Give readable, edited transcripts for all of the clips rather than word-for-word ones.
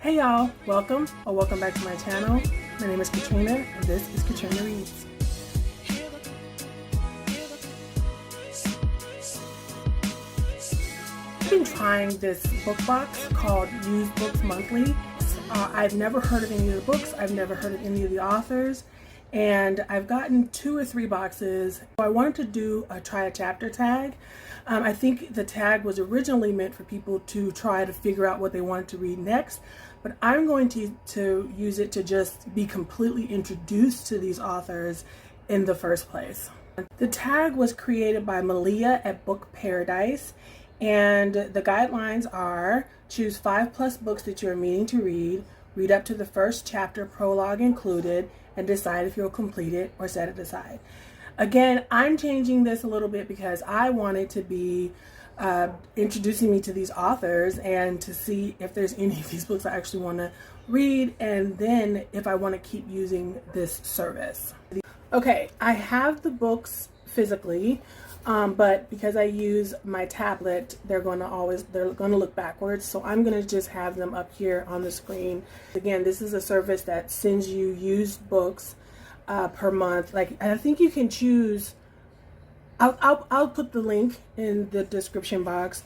Hey y'all, welcome or welcome back to my channel. My name is Katrina and this is Katrina Reads. I've been trying this book box called Used Books Monthly. I've never heard of any of the books, I've never heard of any of the authors, and I've gotten 2 or 3 boxes. I wanted to try a chapter tag. I think the tag was originally meant for people to try to figure out what they wanted to read next, but I'm going to use it to just be completely introduced to these authors in the first place. The tag was created by Malia at Book Paradise, and the guidelines are: choose 5+ books that you're meaning to read up to the first chapter, prologue included, and decide if you'll complete it or set it aside. Again, I'm changing this a little bit because I want it to be introducing me to these authors and to see if there's any of these books I actually want to read, and then if I want to keep using this service. Okay, I have the books physically, but because I use my tablet, they're going to look backwards, so I'm going to just have them up here on the screen. Again, this is a service that sends you used books per month. Like, I think you can choose. I'll put the link in the description box,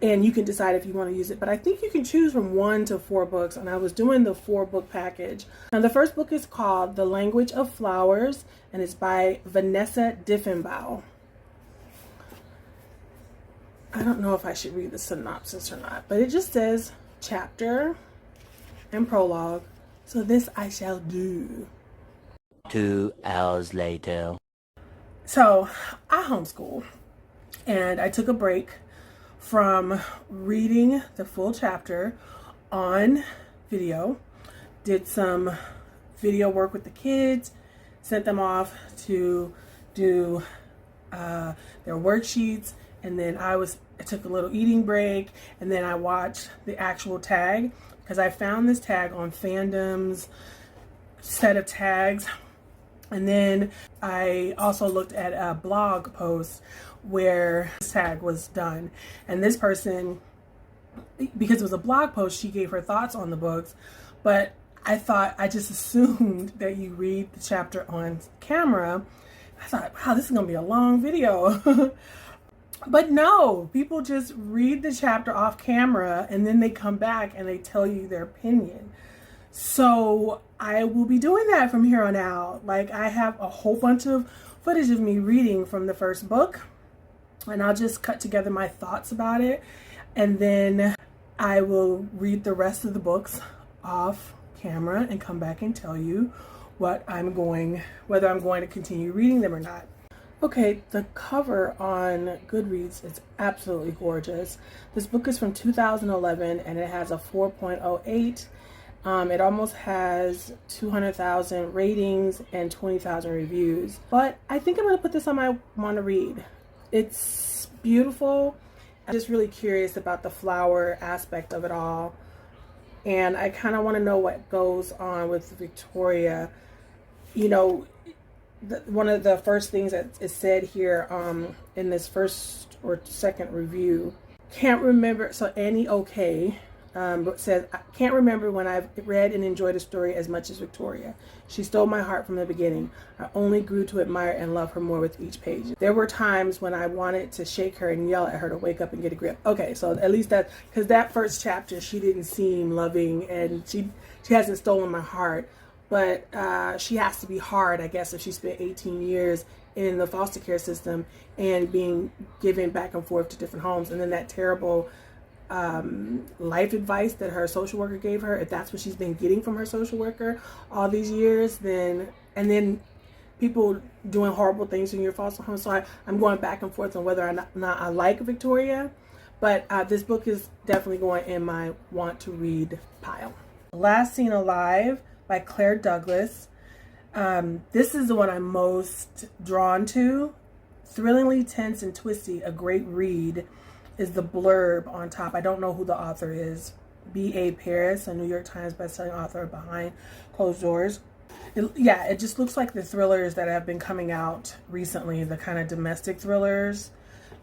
and you can decide if you want to use it. But I think you can choose from 1 to 4 books, and I was doing the 4-book package. Now, the first book is called The Language of Flowers, and it's by Vanessa Diffenbaugh. I don't know if I should read the synopsis or not, but it just says chapter and prologue, so this I shall do. 2 hours later. So I homeschool, and I took a break from reading the full chapter on video, did some video work with the kids, sent them off to do their worksheets, and then I took a little eating break, and then I watched the actual tag because I found this tag on Fandom's set of tags. And then I also looked at a blog post where this tag was done. And this person, because it was a blog post, she gave her thoughts on the books. But I just assumed that you read the chapter on camera. I thought, wow, this is going to be a long video. But no, people just read the chapter off camera and then they come back and they tell you their opinion. So I will be doing that from here on out. Like, I have a whole bunch of footage of me reading from the first book, and I'll just cut together my thoughts about it, and then I will read the rest of the books off camera and come back and tell you whether I'm going to continue reading them or not. Okay, the cover on Goodreads is absolutely gorgeous. This book is from 2011 and it has a 4.08. It almost has 200,000 ratings and 20,000 reviews. But I think I'm going to put this on my want to read. It's beautiful. I'm just really curious about the flower aspect of it all. And I kind of want to know what goes on with Victoria. You know, one of the first things that is said here in this first or second review, can't remember, so Annie OK says, I can't remember when I've read and enjoyed a story as much as Victoria. She stole my heart from the beginning. I only grew to admire and love her more with each page. There were times when I wanted to shake her and yell at her to wake up and get a grip. Okay, so at least that, because that first chapter, she didn't seem loving, and she hasn't stolen my heart. But she has to be hard, I guess, if she spent 18 years in the foster care system and being given back and forth to different homes. And then that terrible life advice that her social worker gave her, if that's what she's been getting from her social worker all these years, and then people doing horrible things in your foster home. So I'm going back and forth on whether or not I like Victoria. But this book is definitely going in my want to read pile. Last Seen Alive by Claire Douglas. This is the one I'm most drawn to. Thrillingly tense and twisty, a great read is the blurb on top. I don't know who the author is. B.A. Paris, a New York Times bestselling author, Behind Closed Doors. It just looks like the thrillers that have been coming out recently, the kind of domestic thrillers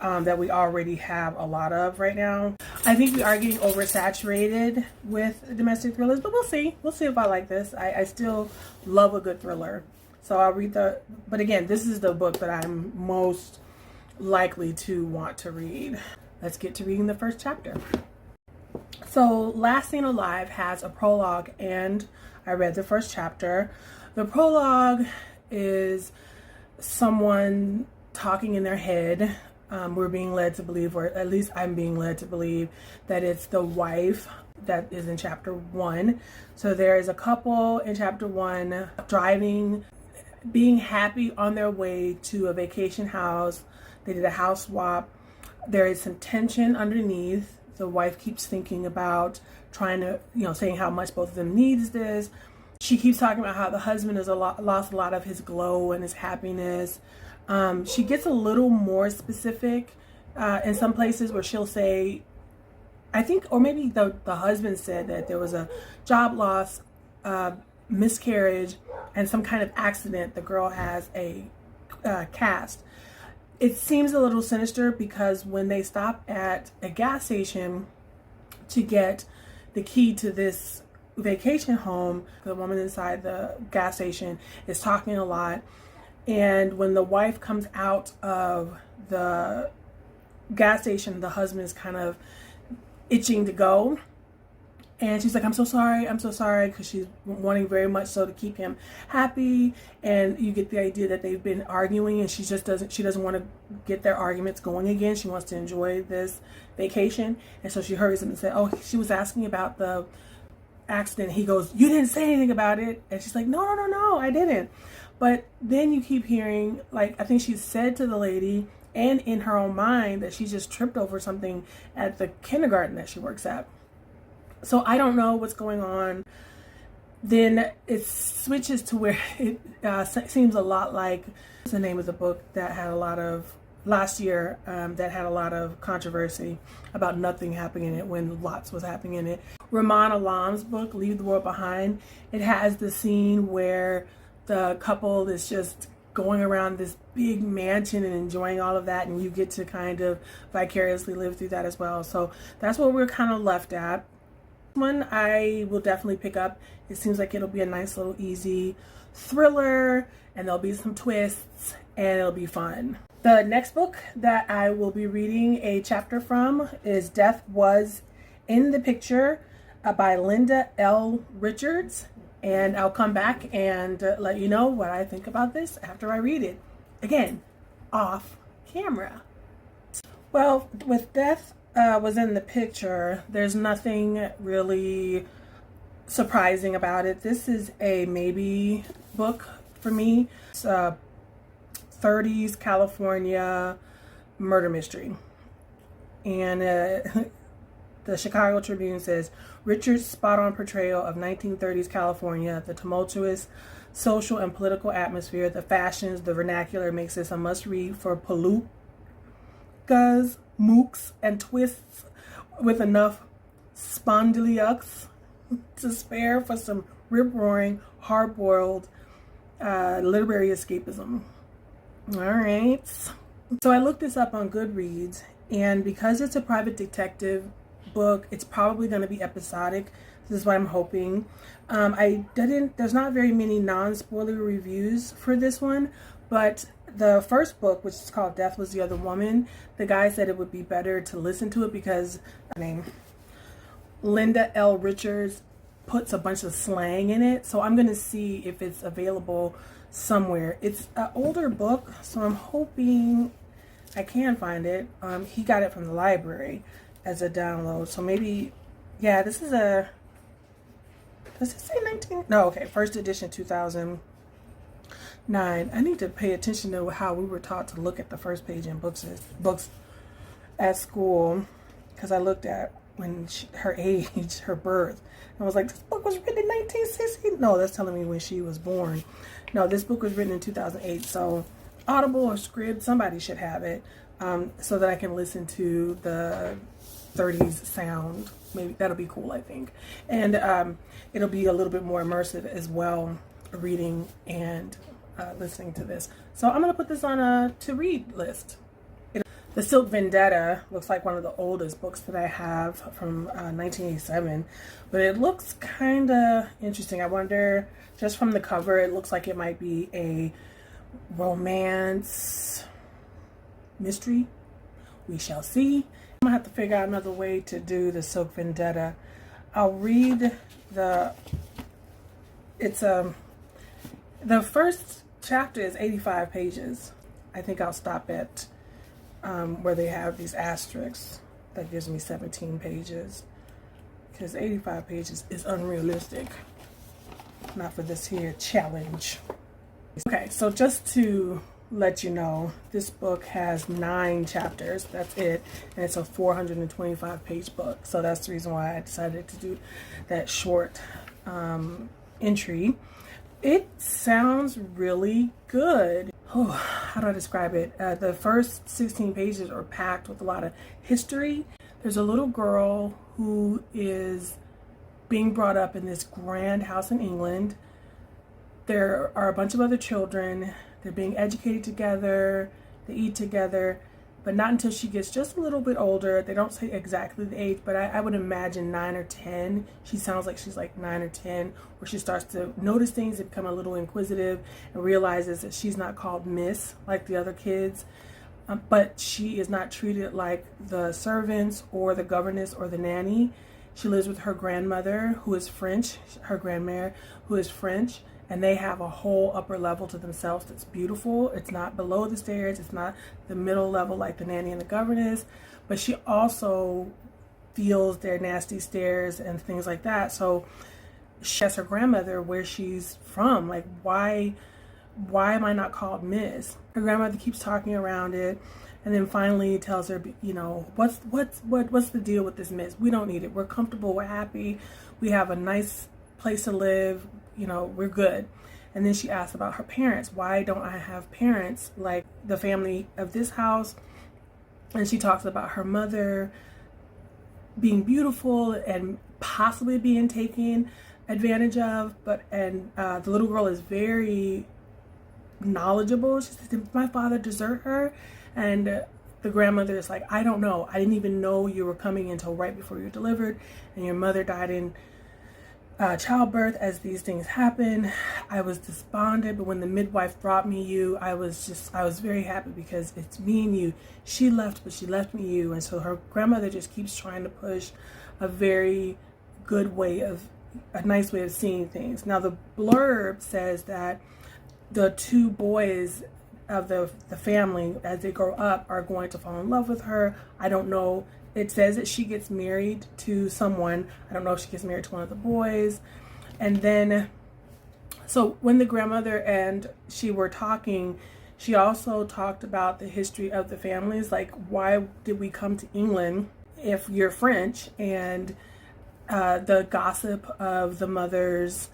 that we already have a lot of right now. I think we are getting oversaturated with domestic thrillers, but we'll see. We'll see if I like this. I still love a good thriller. So I'll read but again, this is the book that I'm most likely to want to read. Let's get to reading the first chapter. So Last Seen Alive has a prologue, and I read the first chapter. The prologue is someone talking in their head. We're being led to believe, or at least I'm being led to believe, that it's the wife that is in chapter 1. So there is a couple in chapter 1 driving, being happy on their way to a vacation house. They did a house swap. There is some tension underneath. The wife keeps thinking about trying to, saying how much both of them needs this. She keeps talking about how the husband has lost a lot of his glow and his happiness. She gets a little more specific in some places where she'll say, I think, or maybe the husband said that there was a job loss, miscarriage, and some kind of accident. The girl has a cast. It seems a little sinister because when they stop at a gas station to get the key to this vacation home, the woman inside the gas station is talking a lot. And when the wife comes out of the gas station, the husband is kind of itching to go. And she's like, I'm so sorry, because she's wanting very much so to keep him happy. And you get the idea that they've been arguing, and she doesn't want to get their arguments going again. She wants to enjoy this vacation. And so she hurries him and says, oh, she was asking about the accident. He goes, you didn't say anything about it. And she's like, no, I didn't. But then you keep hearing, like, I think she said to the lady and in her own mind that she just tripped over something at the kindergarten that she works at. So I don't know what's going on. Then it switches to where it seems a lot like the name of the book that had a lot of, last year, that had a lot of controversy about nothing happening in it when lots was happening in it. Ramon Alam's book, Leave the World Behind. It has the scene where the couple is just going around this big mansion and enjoying all of that, and you get to kind of vicariously live through that as well. So that's what we're kind of left at. One I will definitely pick up. It seems like it'll be a nice little easy thriller, and there'll be some twists, and it'll be fun. The next book that I will be reading a chapter from is Death Was in the Picture by Linda L. Richards, and I'll come back and let you know what I think about this after I read it. Again, off camera. Well, with Death Was in the Picture, there's nothing really surprising about it. This is a maybe book for me. It's a 30s California murder mystery. And the Chicago Tribune says, Richard's spot-on portrayal of 1930s California, the tumultuous social and political atmosphere, the fashions, the vernacular makes this a must-read for palookas, mooks, and twists with enough spondyliacs to spare for some rip-roaring, hard-boiled literary escapism. All right. So I looked this up on Goodreads, and because it's a private detective book, it's probably going to be episodic. This is what I'm hoping. There's not very many non-spoiler reviews for this one, but the first book, which is called Death Was the Other Woman, the guy said it would be better to listen to it because Linda L. Richards puts a bunch of slang in it. So I'm going to see if it's available somewhere. It's an older book, so I'm hoping I can find it. He got it from the library as a download. So maybe, yeah, this is does it say 19? No, okay, first edition 2009. I need to pay attention to how we were taught to look at the first page in books at school, because I looked at her age, her birth. I was like, this book was written in 1960? No, that's telling me when she was born. No, this book was written in 2008. So Audible or Scribd, somebody should have it, so that I can listen to the 30s sound. Maybe that'll be cool, I think. And it'll be a little bit more immersive as well, reading and listening to this. So I'm going to put this on a to read list. The Silk Vendetta looks like one of the oldest books that I have from 1987, but it looks kind of interesting. I wonder, just from the cover, it looks like it might be a romance mystery. We shall see. I'm gonna have to figure out another way to do the Silk Vendetta. I'll read the first chapter is 85 pages. I think I'll stop at where they have these asterisks. That gives me 17 pages, because 85 pages is unrealistic, not for this here challenge. Okay, so just to let you know, this book has 9 chapters. That's it, and it's a 425 page book. So that's the reason why I decided to do that short entry. It sounds really good. Oh, how do I describe it? The first 16 pages are packed with a lot of history. There's a little girl who is being brought up in this grand house in England. There are a bunch of other children. They're being educated together. They eat together, but not until she gets just a little bit older. They don't say exactly the age, but I would imagine 9 or 10. She sounds like she's like 9 or 10, where she starts to notice things and become a little inquisitive and realizes that she's not called Miss like the other kids, but she is not treated like the servants or the governess or the nanny. She lives with her grandmother, who is French, her grandmère, who is French, and they have a whole upper level to themselves that's beautiful. It's not below the stairs. It's not the middle level like the nanny and the governess, but she also feels their nasty stares and things like that. So she asks her grandmother where she's from. Like, why am I not called Miss? Her grandmother keeps talking around it, and then finally tells her, you know, what's the deal with this Miss? We don't need it. We're comfortable. We're happy. We have a nice place to live. You know, we're good. And then she asks about her parents. Why don't I have parents like the family of this house? And she talks about her mother being beautiful and possibly being taken advantage of. And the little girl is very knowledgeable. She says, did my father desert her? And the grandmother is like, I don't know. I didn't even know you were coming until right before you were delivered, and your mother died in childbirth. As these things happen, I was despondent, but when the midwife brought me you, I was very happy, because it's me and you. She left, but she left me you. And so her grandmother just keeps trying to push a very good way of, a nice way of seeing things. Now the blurb says that the 2 boys of the family, as they grow up, are going to fall in love with her. I don't know. It says that she gets married to someone. I don't know if she gets married to one of the boys. And then, so when the grandmother and she were talking, she also talked about the history of the families. Like, why did we come to England if you're French? And the gossip of the mothers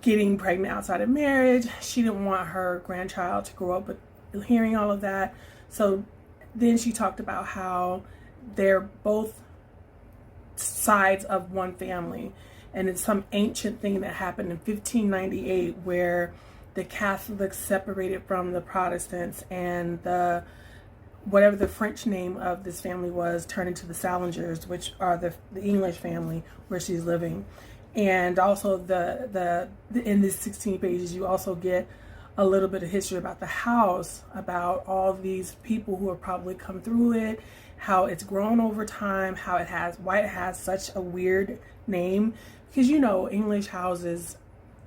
getting pregnant outside of marriage. She didn't want her grandchild to grow up with hearing all of that. So then she talked about how they're both sides of one family, and it's some ancient thing that happened in 1598 where the Catholics separated from the Protestants, and the whatever the French name of this family was turned into the Salingers, which are the English family where she's living. And also in these 16 pages, you also get a little bit of history about the house, about all these people who have probably come through it, how it's grown over time, why it has such a weird name. Because, you know, English houses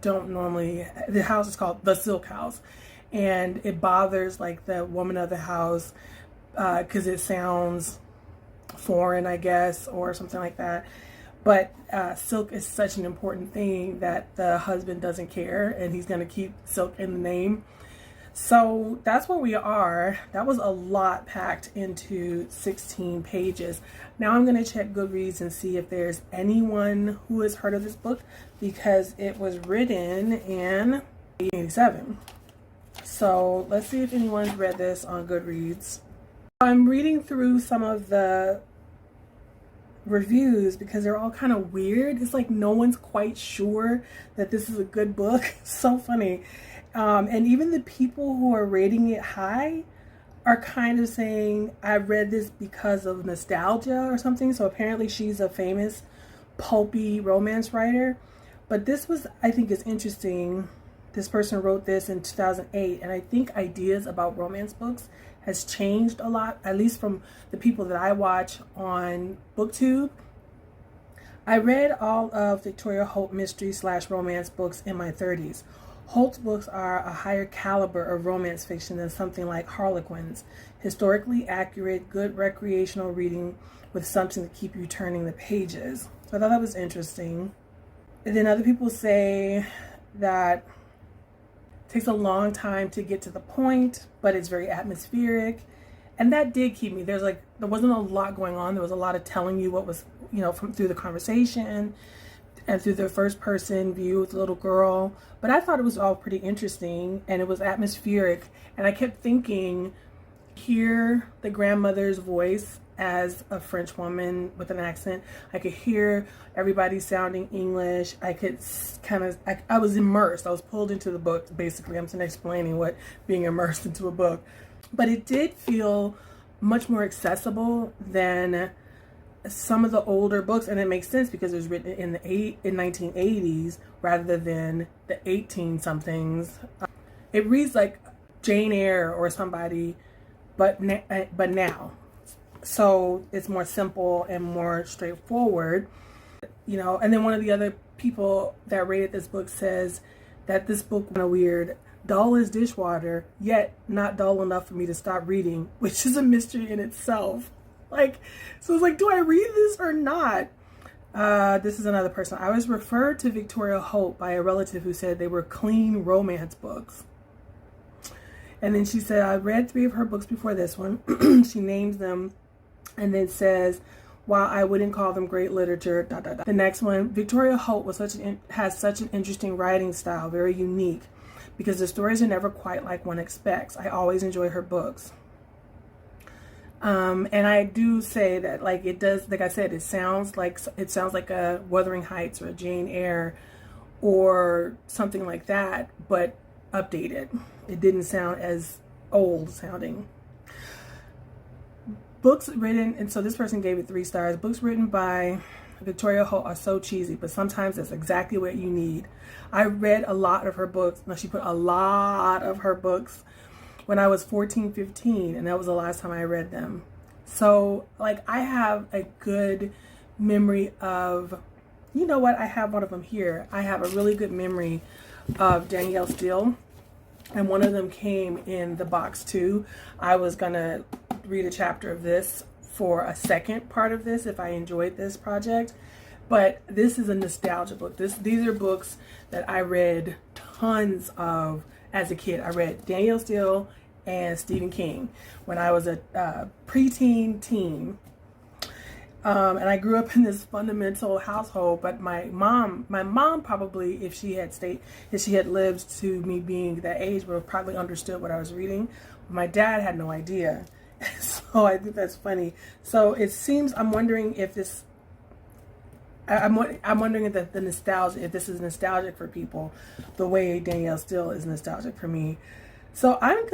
don't normally, the house is called the Silk House, and it bothers like the woman of the house because it sounds foreign, I guess, or something like that. But silk is such an important thing that the husband doesn't care, and he's going to keep silk in the name. So that's where we are. That was a lot packed into 16 pages. Now I'm going to check Goodreads and see if there's anyone who has heard of this book, because it was written in 1987. So let's see if anyone's read this on Goodreads. I'm reading through some of the reviews because they're all kind of weird. It's like no one's quite sure that this is a good book. So funny. And even the people who are rating it high are kind of saying I read this because of nostalgia or something. So apparently she's a famous pulpy romance writer. But this was, I think, is interesting. This person wrote this in 2008, and I think ideas about romance books has changed a lot, at least from the people that I watch on BookTube. I read all of Victoria Holt mystery / romance books in my 30s. Holt's books are a higher caliber of romance fiction than something like Harlequin's. Historically accurate, good recreational reading with something to keep you turning the pages. So I thought that was interesting. And then other people say that it takes a long time to get to the point, but it's very atmospheric. And that did keep me. There wasn't a lot going on. There was a lot of telling you what was, through the conversation and through the first person view with the little girl. But I thought it was all pretty interesting, and it was atmospheric. And I kept thinking, hear the grandmother's voice as a French woman with an accent. I could hear everybody sounding English. I could I was immersed. I was pulled into the book, basically. I'm explaining what being immersed into a book. But it did feel much more accessible than some of the older books, and it makes sense because it was written in the 1980s rather than the 18-somethings. It reads like Jane Eyre or somebody, but now. So it's more simple and more straightforward, And then one of the other people that rated this book says that this book was weird, dull as dishwater, yet not dull enough for me to stop reading, which is a mystery in itself. So it's like, do I read this or not? This is another person. I was referred to Victoria Holt by a relative who said they were clean romance books. And then she said, I read 3 of her books before this one. She names them and then says, while I wouldn't call them great literature, ... The next one, Victoria Holt has such an interesting writing style, very unique, because the stories are never quite like one expects. I always enjoy her books. And I do say that, it does, like I said, it sounds like a Wuthering Heights or a Jane Eyre or something like that, but updated. It didn't sound as old sounding. Books written, and so this person gave it 3 stars. Books written by Victoria Holt are so cheesy, but sometimes that's exactly what you need. I read a lot of her books. Now, she put a lot of her books when I was 14, 15, and that was the last time I read them. So, I have a good memory of, I have one of them here. I have a really good memory of Danielle Steele, and one of them came in the box too. I was gonna read a chapter of this for a second part of this if I enjoyed this project, but this is a nostalgia book. These are books that I read tons of as a kid. I read Danielle Steele and Stephen King when I was a preteen teen. And I grew up in this fundamental household, but my mom probably, if she had lived to me being that age, would have probably understood what I was reading. My dad had no idea. So I think that's funny. So it seems, I'm wondering if this, I'm wondering if the nostalgia, if this is nostalgic for people, the way Danielle Steele is nostalgic for me. So I'm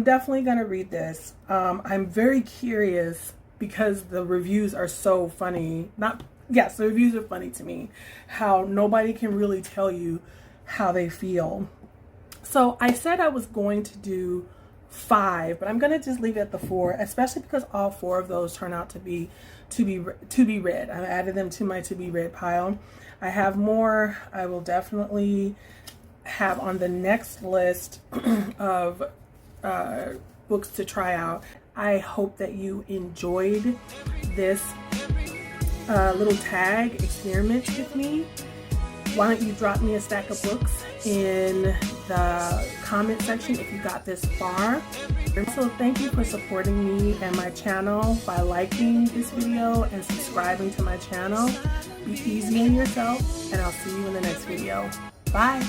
definitely going to read this. I'm very curious because the reviews are so funny. The reviews are funny to me. How nobody can really tell you how they feel. So I said I was going to do 5, but I'm going to just leave it at the 4, especially because all 4 of those turn out to be read. I added them to my to be read pile. I have more. I will definitely have on the next list of books to try out. I hope that you enjoyed this little tag experiment with me. Why don't you drop me a stack of books in the comment section if you got this far. So thank you for supporting me and my channel by liking this video and subscribing to my channel. Be easy on yourself, and I'll see you in the next video. Bye.